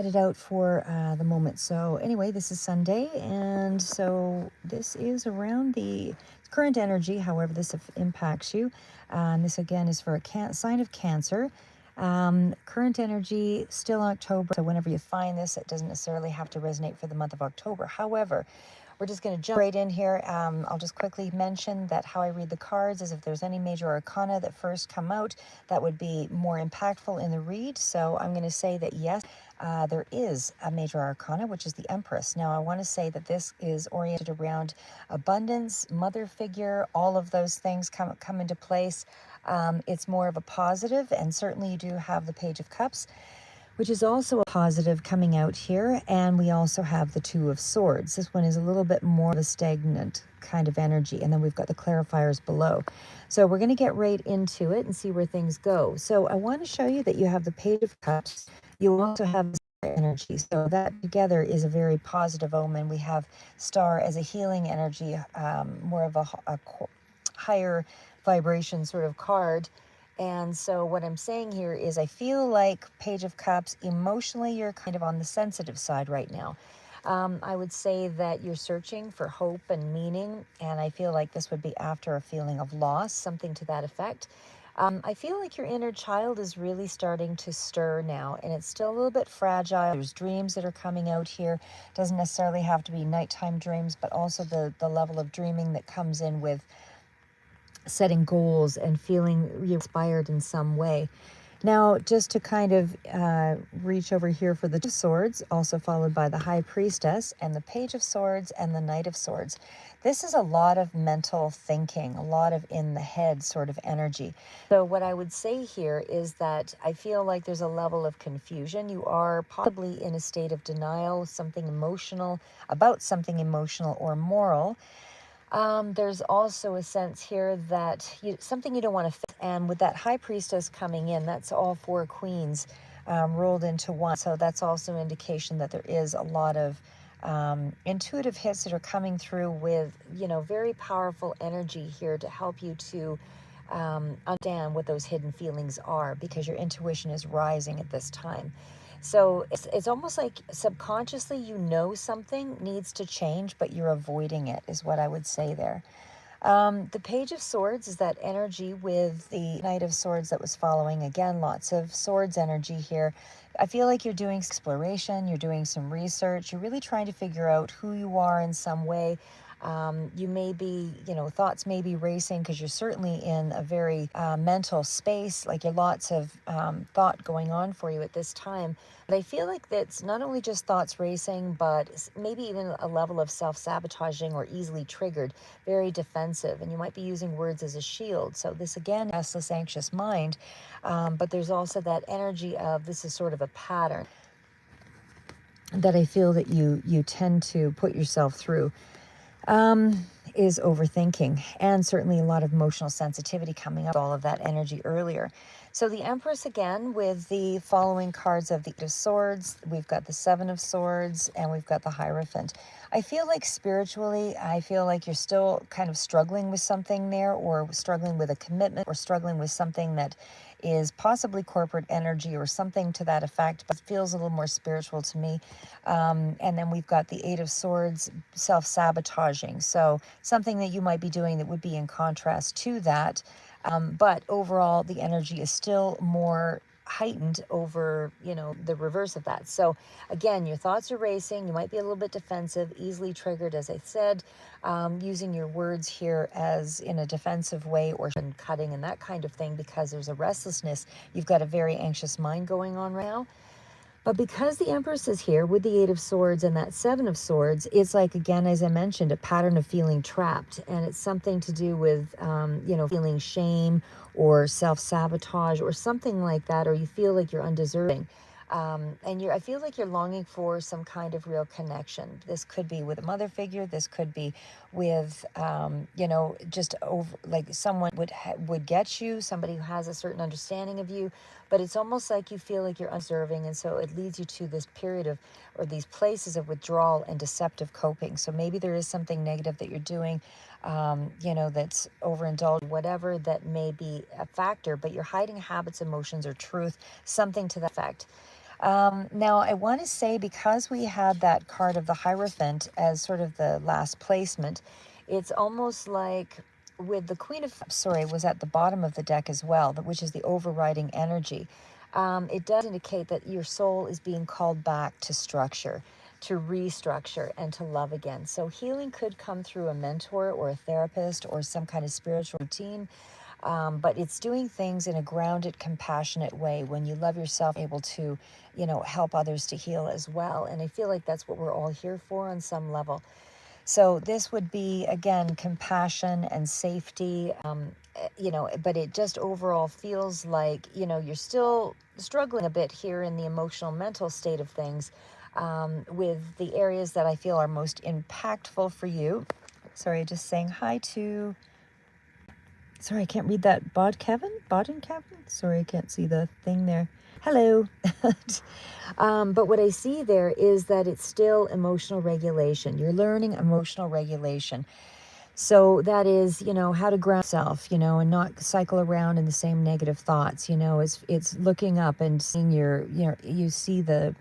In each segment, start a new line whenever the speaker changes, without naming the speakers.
it out for the moment. So anyway, this is Sunday, and so this is around the current energy, however this impacts you. And this again is for a sign of Cancer. Current energy still October, so whenever you find this, it doesn't necessarily have to resonate for the month of October. However, we're just going to jump right in here. I'll just quickly mention that how I read the cards is if there's any major arcana that first come out, that would be more impactful in the read. So I'm going to say that yes, there is a major arcana, which is the Empress. Now, I want to say that this is oriented around abundance, mother figure, all of those things come into place. It's more of a positive, and certainly you do have the Page of Cups, which is also a positive coming out here. And we also have the Two of Swords. This one is a little bit more of a stagnant kind of energy. And then we've got the clarifiers below. So we're going to get right into it and see where things go. So I want to show you that you have the Page of Cups. You also have the Star energy. So that together is a very positive omen. We have Star as a healing energy, more of a higher vibration sort of card. And so what I'm saying here is I feel like Page of Cups, emotionally, you're kind of on the sensitive side right now. I would say that you're searching for hope and meaning, and I feel like this would be after a feeling of loss, something to that effect. I feel like your inner child is really starting to stir now, and it's still a little bit fragile. There's dreams that are coming out here. Doesn't necessarily have to be nighttime dreams, but also the level of dreaming that comes in with setting goals and feeling inspired in some way. Now, just to kind of reach over here for the Two of Swords, also followed by the High Priestess and the Page of Swords and the Knight of Swords. This is a lot of mental thinking, a lot of in the head sort of energy. So what I would say here is that I feel like there's a level of confusion. You are possibly in a state of denial, something emotional, about something emotional or moral. There's also a sense here that something you don't want to fix. And with that High Priestess coming in, that's all four queens rolled into one. So that's also indication that there is a lot of intuitive hits that are coming through with, very powerful energy here to help you to understand what those hidden feelings are, because your intuition is rising at this time. So it's almost like subconsciously something needs to change, but you're avoiding it, is what I would say there. The Page of Swords is that energy with the Knight of Swords that was following. Again, lots of swords energy here. I feel like you're doing exploration, you're doing some research, you're really trying to figure out who you are in some way. You may be, thoughts may be racing because you're certainly in a very mental space, like you're lots of thought going on for you at this time. But I feel like that's not only just thoughts racing, but maybe even a level of self-sabotaging or easily triggered, very defensive, and you might be using words as a shield. So this again, restless, anxious mind, but there's also that energy of this is sort of a pattern that I feel that you tend to put yourself through. Is overthinking, and certainly a lot of emotional sensitivity coming up, all of that energy earlier. So the Empress again with the following cards of the Eight of Swords, we've got the Seven of Swords, and we've got the Hierophant. I feel like spiritually, I feel like you're still kind of struggling with something there, or struggling with a commitment, or struggling with something that is possibly corporate energy or something to that effect, but feels a little more spiritual to me. And then we've got the Eight of Swords, self-sabotaging. So something that you might be doing that would be in contrast to that. But overall, the energy is still more heightened over, the reverse of that. So again, your thoughts are racing. You might be a little bit defensive, easily triggered, as I said, using your words here as in a defensive way or cutting and that kind of thing, because there's a restlessness. You've got a very anxious mind going on right now. But because the Empress is here with the Eight of Swords and that Seven of Swords, it's like, again, as I mentioned, a pattern of feeling trapped. And it's something to do with, feeling shame or self-sabotage or something like that, or you feel like you're undeserving. And I feel like you're longing for some kind of real connection. This could be with a mother figure. This could be with, just over, like someone would get you, somebody who has a certain understanding of you. But it's almost like you feel like you're undeserving, and so it leads you to this period of, or these places of withdrawal and deceptive coping. So maybe there is something negative that you're doing, that's overindulged, whatever that may be a factor, but you're hiding habits, emotions, or truth, something to that effect. Now, I want to say, because we had that card of the Hierophant as sort of the last placement, it's almost like with the Queen of, sorry, was at the bottom of the deck as well, which is the overriding energy. It does indicate that your soul is being called back to structure, to restructure, and to love again. So healing could come through a mentor or a therapist or some kind of spiritual routine. But it's doing things in a grounded, compassionate way when you love yourself, able to, help others to heal as well. And I feel like that's what we're all here for on some level. So this would be, again, compassion and safety, but it just overall feels like, you're still struggling a bit here in the emotional, mental state of things, with the areas that I feel are most impactful for you. Sorry, just saying hi to, sorry, I can't read that. Bodden Kevin? Sorry, I can't see the thing there. Hello. But what I see there is that it's still emotional regulation. You're learning emotional regulation. So that is, how to ground yourself, and not cycle around in the same negative thoughts. It's looking up and seeing you see the,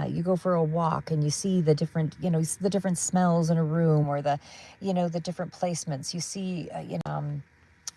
you go for a walk and you see the different, the different smells in a room, or the different placements. You see,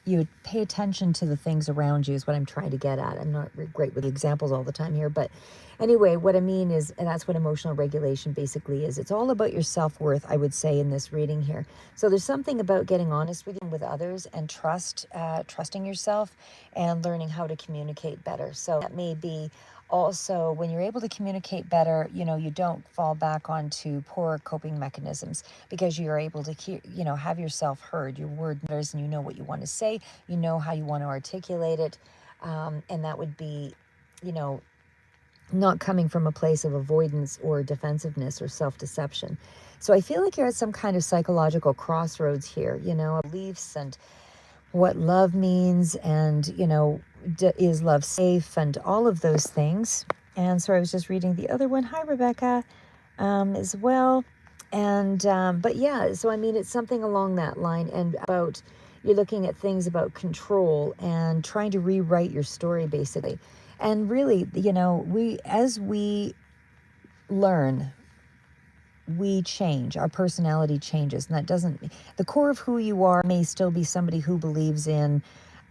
you would pay attention to the things around you is what I'm trying to get at. I'm not great with examples all the time here, but anyway, what I mean is, and that's what emotional regulation basically is. It's all about your self-worth, I would say, in this reading here. So there's something about getting honest with others and trusting yourself and learning how to communicate better. So that may be also, when you're able to communicate better, you don't fall back onto poor coping mechanisms, because you're able to have yourself heard. Your word matters, and you know what you want to say, you know how you want to articulate it, and that would be, not coming from a place of avoidance or defensiveness or self-deception. So I feel like you're at some kind of psychological crossroads here, beliefs and what love means, and is love safe, and all of those things. And so I was just reading the other one. Hi, Rebecca, as well. And but yeah, so I mean, it's something along that line, and about, you're looking at things about control and trying to rewrite your story, basically. And really, as we learn, we change, our personality changes, and that doesn't, the core of who you are may still be somebody who believes in,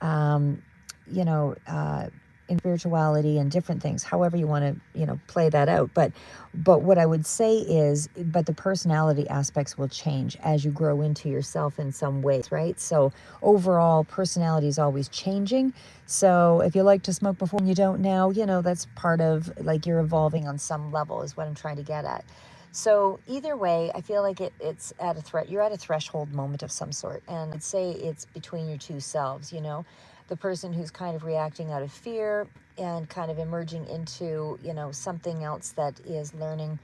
um, you know, uh, in spirituality and different things, however you want to, play that out. But what I would say is, but the personality aspects will change as you grow into yourself in some ways, right? So overall, personality is always changing. So if you like to smoke before and you don't now, that's part of, like, you're evolving on some level, is what I'm trying to get at. So either way, I feel like it's at a threat. You're at a threshold moment of some sort. And I'd say it's between your two selves, the person who's kind of reacting out of fear and kind of emerging into, something else that is learning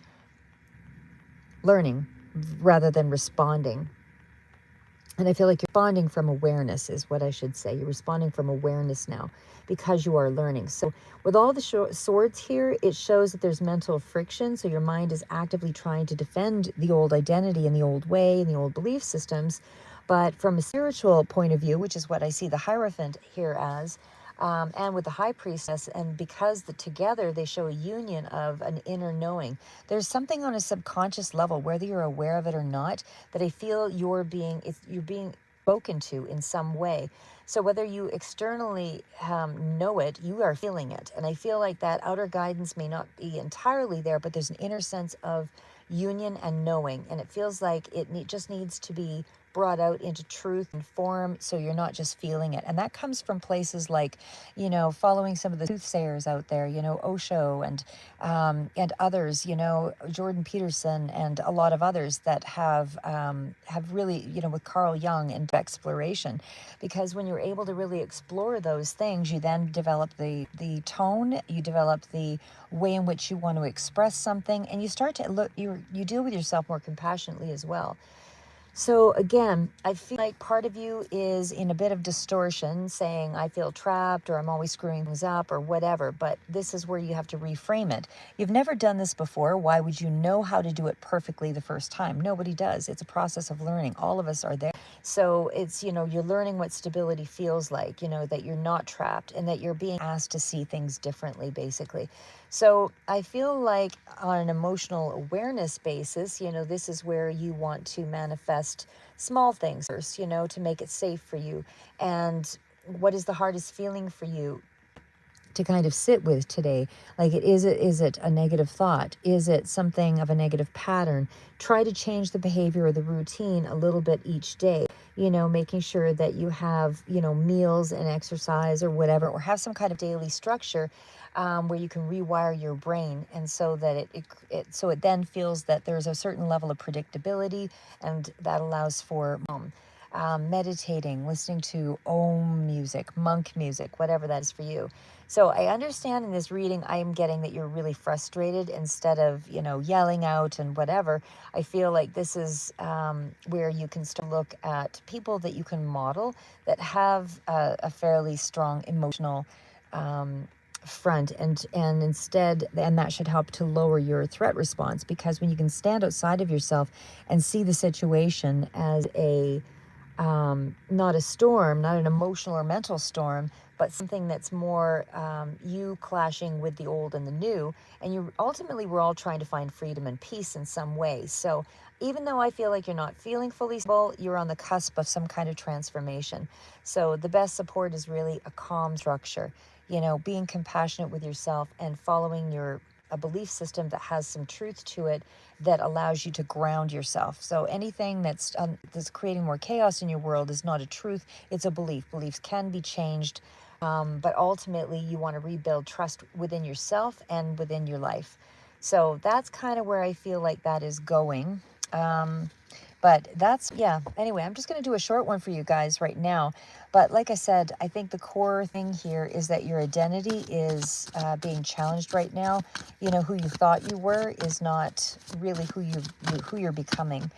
rather than responding. And I feel like you're responding from awareness, is what I should say. You're responding from awareness now, because you are learning. So with all the swords here, it shows that there's mental friction. So your mind is actively trying to defend the old identity and the old way and the old belief systems. But from a spiritual point of view, which is what I see the Hierophant here as, and with the High Priestess, and because together they show a union of an inner knowing. There's something on a subconscious level, whether you're aware of it or not, that I feel you're being spoken to in some way. So whether you externally know it, you are feeling it. And I feel like that outer guidance may not be entirely there, but there's an inner sense of union and knowing. And it feels like it just needs to be brought out into truth and form, so you're not just feeling it. And that comes from places like, following some of the soothsayers out there, Osho and others, Jordan Peterson and a lot of others that have really, with Carl Jung and exploration. Because when you're able to really explore those things, you then develop the tone, you develop the way in which you want to express something, and you start to look, you deal with yourself more compassionately as well. So again, I feel like part of you is in a bit of distortion, saying, I feel trapped, or I'm always screwing things up, or whatever. But this is where you have to reframe it. You've never done this before. Why would you know how to do it perfectly the first time? Nobody does. It's a process of learning. All of us are there. So it's, you're learning what stability feels like, that you're not trapped and that you're being asked to see things differently, basically. So I feel like on an emotional awareness basis, this is where you want to manifest small things first, to make it safe for you. And what is the hardest feeling for you to kind of sit with today? Like, is it a negative thought? Is it something of a negative pattern? Try to change the behavior or the routine a little bit each day, making sure that you have, meals and exercise or whatever, or have some kind of daily structure, where you can rewire your brain, and so that it then feels that there's a certain level of predictability, and that allows for meditating, listening to Om music, monk music, whatever that is for you. So I understand in this reading, I am getting that you're really frustrated instead of, yelling out and whatever. I feel like this is where you can start to look at people that you can model that have a fairly strong emotional front, and instead, and that should help to lower your threat response, because when you can stand outside of yourself and see the situation as a not a storm, not an emotional or mental storm, but something that's more you clashing with the old and the new. And you ultimately, we're all trying to find freedom and peace in some way. So even though I feel like you're not feeling fully stable, you're on the cusp of some kind of transformation. So the best support is really a calm structure, being compassionate with yourself and following a belief system that has some truth to it, that allows you to ground yourself. So anything that's creating more chaos in your world is not a truth, it's a belief. Beliefs can be changed, but ultimately you want to rebuild trust within yourself and within your life. So that's kind of where I feel like that is going. But that's, yeah, anyway, I'm just going to do a short one for you guys right now. But like I said, I think the core thing here is that your identity is being challenged right now. Who you thought you were is not really who you're becoming.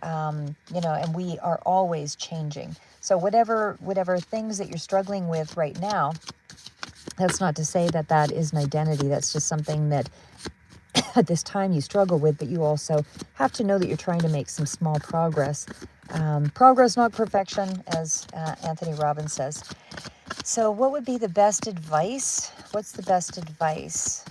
And we are always changing. So whatever things that you're struggling with right now, that's not to say that that is an identity. That's just something that at this time you struggle with, but you also have to know that you're trying to make some small progress. Progress, not perfection, as Anthony Robbins says. So what would be the best advice? What's the best advice?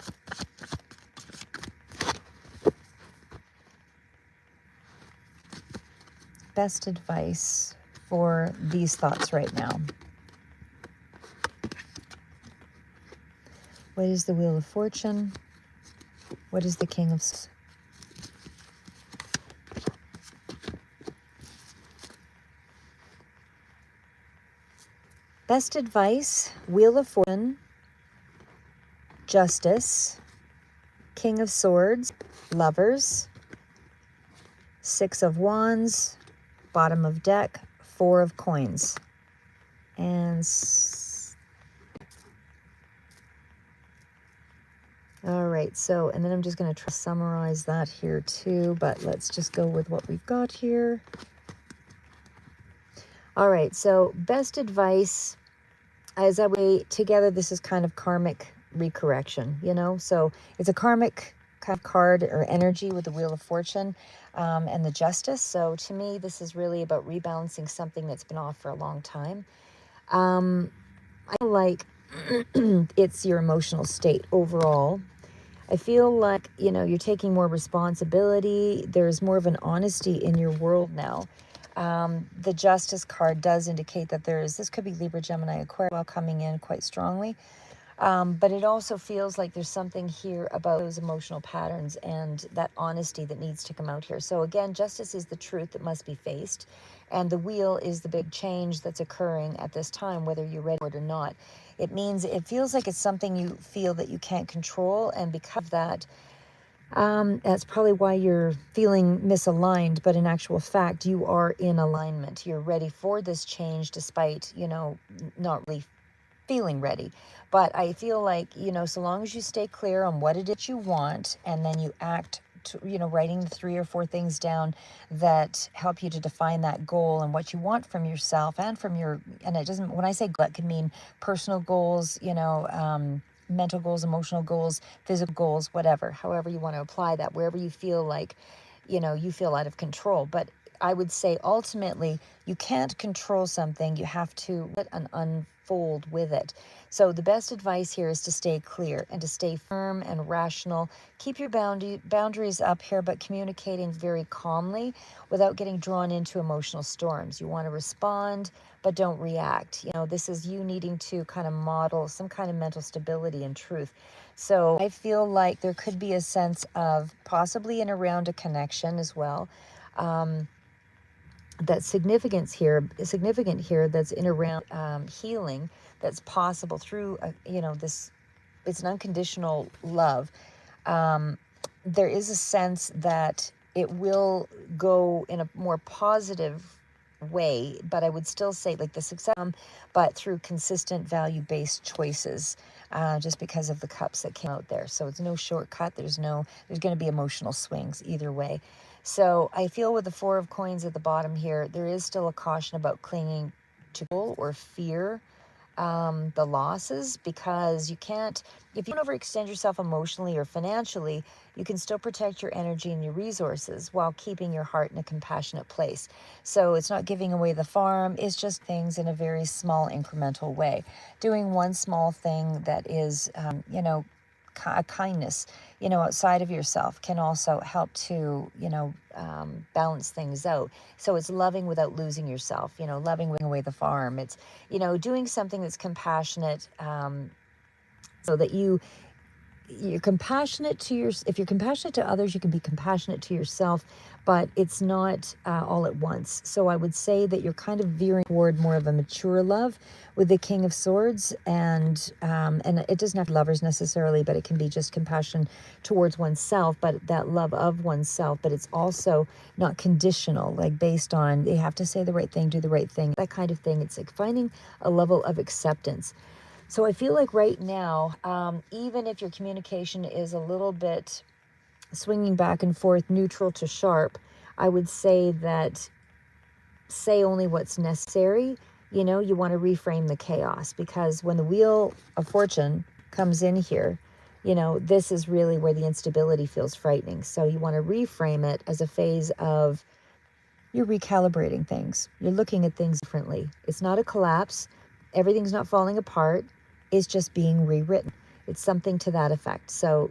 Best advice for these thoughts right now. What is the Wheel of Fortune? What is the King of Swords? Best advice, Wheel of Fortune, Justice, King of Swords, Lovers, Six of Wands, bottom of deck, Four of Coins. And all right, so, and then I'm just going to try to summarize that here too, but let's just go with what we've got here. All right, so best advice, as I weigh together, this is kind of karmic recorrection, so it's a karmic kind of card or energy with the Wheel of Fortune and the Justice. So to me, this is really about rebalancing something that's been off for a long time. I feel like it's your emotional state overall. I feel like, you're taking more responsibility. There's more of an honesty in your world now. The Justice card does indicate that this could be Libra, Gemini, Aquarius coming in quite strongly. But it also feels like there's something here about those emotional patterns and that honesty that needs to come out here. So again, justice is the truth that must be faced. And the wheel is the big change that's occurring at this time, whether you're ready for it or not. It feels like it's something you feel that you can't control. And because of that, that's probably why you're feeling misaligned. But in actual fact, you are in alignment. You're ready for this change despite, not really feeling ready. But I feel like, so long as you stay clear on what it is you want, and then you act writing the 3 or 4 things down that help you to define that goal and what you want from yourself and from your, and it doesn't, when I say goal, it can mean personal goals, mental goals, emotional goals, physical goals, whatever, however you want to apply that, wherever you feel like, you feel out of control. But I would say ultimately you can't control something. You have to let an unfold with it. So the best advice here is to stay clear and to stay firm and rational. Keep your boundaries up here, but communicating very calmly without getting drawn into emotional storms. You want to respond, but don't react. This is you needing to kind of model some kind of mental stability and truth. So I feel like there could be a sense of possibly in around a connection as well. That's significant here that's in around healing that's possible through this. It's an unconditional love. There is a sense that it will go in a more positive way, but I would still say like the success, but through consistent value-based choices, just because of the cups that came out there. So it's no shortcut. There's going to be emotional swings either way. So I feel with the 4 of coins at the bottom here, there is still a caution about clinging to goal or fear the losses, because you can't, if you don't overextend yourself emotionally or financially, you can still protect your energy and your resources while keeping your heart in a compassionate place. So it's not giving away the farm, it's just things in a very small incremental way. Doing one small thing that is, a kindness, outside of yourself can also help to, balance things out. So it's loving without losing yourself, loving away the farm. It's, doing something that's compassionate, so that you're compassionate to if you're compassionate to others, you can be compassionate to yourself, but it's not all at once. So I would say that you're kind of veering toward more of a mature love with the King of Swords, and it doesn't have lovers necessarily, but it can be just compassion towards oneself, but that love of oneself, but it's also not conditional, like based on they have to say the right thing, do the right thing, that kind of thing. It's like finding a level of acceptance. So I feel like right now, even if your communication is a little bit swinging back and forth, neutral to sharp, I would say that say only what's necessary. You want to reframe the chaos, because when the Wheel of Fortune comes in here, this is really where the instability feels frightening. So you want to reframe it as a phase of you're recalibrating things. You're looking at things differently. It's not a collapse. Everything's not falling apart. Is just being rewritten. It's something to that effect. So,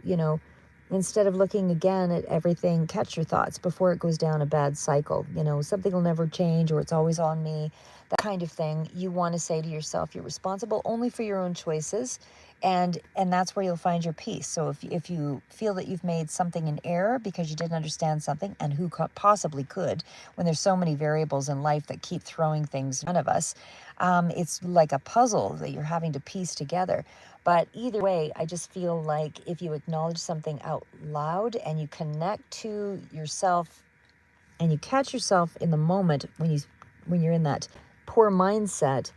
instead of looking again at everything, catch your thoughts before it goes down a bad cycle. Something will never change, or it's always on me, that kind of thing. You want to say to yourself, you're responsible only for your own choices, and that's where you'll find your peace. So if you feel that you've made something in error because you didn't understand something, and who possibly could, when there's so many variables in life that keep throwing things in front of us, it's like a puzzle that you're having to piece together. But either way, I just feel like if you acknowledge something out loud and you connect to yourself and you catch yourself in the moment when you're in that poor mindset,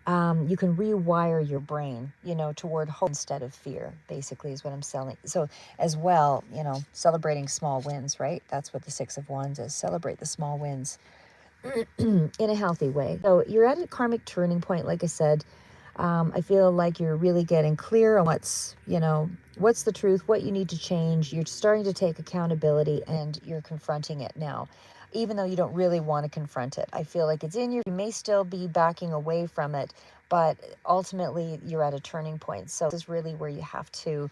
you can rewire your brain, toward hope instead of fear, basically is what I'm selling. So as well, celebrating small wins, right? That's what the 6 of Wands is. Celebrate the small wins in a healthy way. So you're at a karmic turning point, like I said. I feel like you're really getting clear on what's the truth, what you need to change. You're starting to take accountability and you're confronting it now, even though you don't really want to confront it. I feel like it's in you. You may still be backing away from it, but ultimately you're at a turning point. So this is really where you have to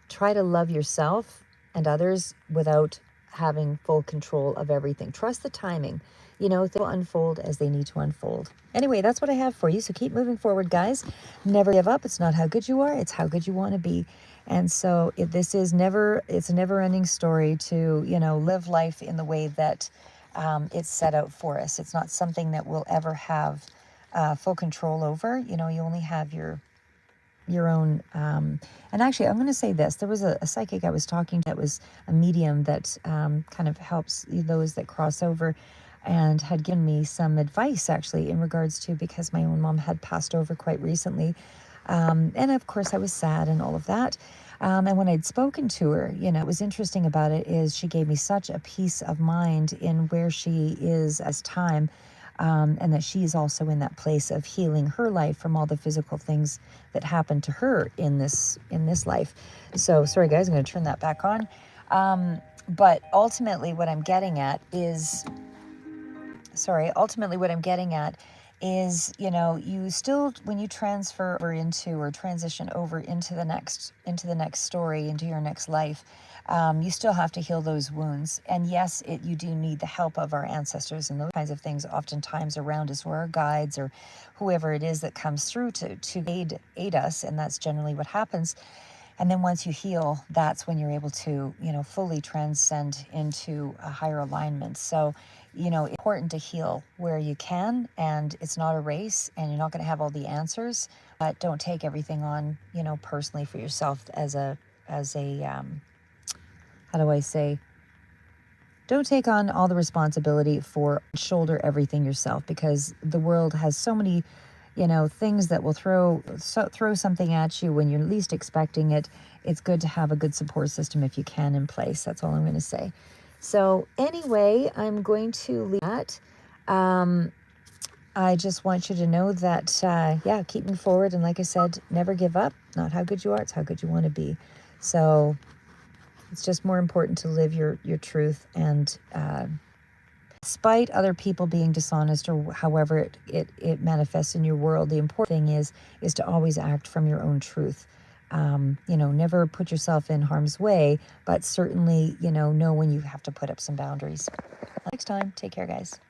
try to love yourself and others without having full control of everything. Trust the timing. They'll unfold as they need to unfold. Anyway, that's what I have for you. So keep moving forward, guys. Never give up. It's not how good you are. It's how good you want to be. And so it's a never-ending story to, live life in the way that it's set out for us. It's not something that we'll ever have full control over. You only have your own, and actually I'm going to say this, there was a psychic I was talking to that was a medium that kind of helps those that cross over, and had given me some advice actually in regards to, because my own mom had passed over quite recently, and of course I was sad and all of that, And when I'd spoken to her, what was interesting about it is she gave me such a peace of mind in where she is as time, and that she is also in that place of healing her life from all the physical things that happened to her in this life. So sorry guys, I'm going to turn that back on. But ultimately what I'm getting at is you still, when you transfer over into or transition over into the next story, into your next life, you still have to heal those wounds. And yes, you do need the help of our ancestors and those kinds of things oftentimes around us, or our guides, or whoever it is that comes through to aid us, and that's generally what happens. And then once you heal, that's when you're able to, fully transcend into a higher alignment. So, it's important to heal where you can, and it's not a race, and you're not going to have all the answers, but don't take everything on, personally for yourself how do I say? Don't take on all the responsibility for shoulder everything yourself, because the world has so many things that will throw something at you when you're least expecting it. It's good to have a good support system if you can in place. That's all I'm going to say. So anyway, I'm going to leave that. I just want you to know that, keep moving forward. And like I said, never give up. Not how good you are, it's how good you want to be. So it's just more important to live your truth, and despite other people being dishonest or however it manifests in your world, the important thing is to always act from your own truth. Never put yourself in harm's way, but certainly, know when you have to put up some boundaries. Next time, take care, guys.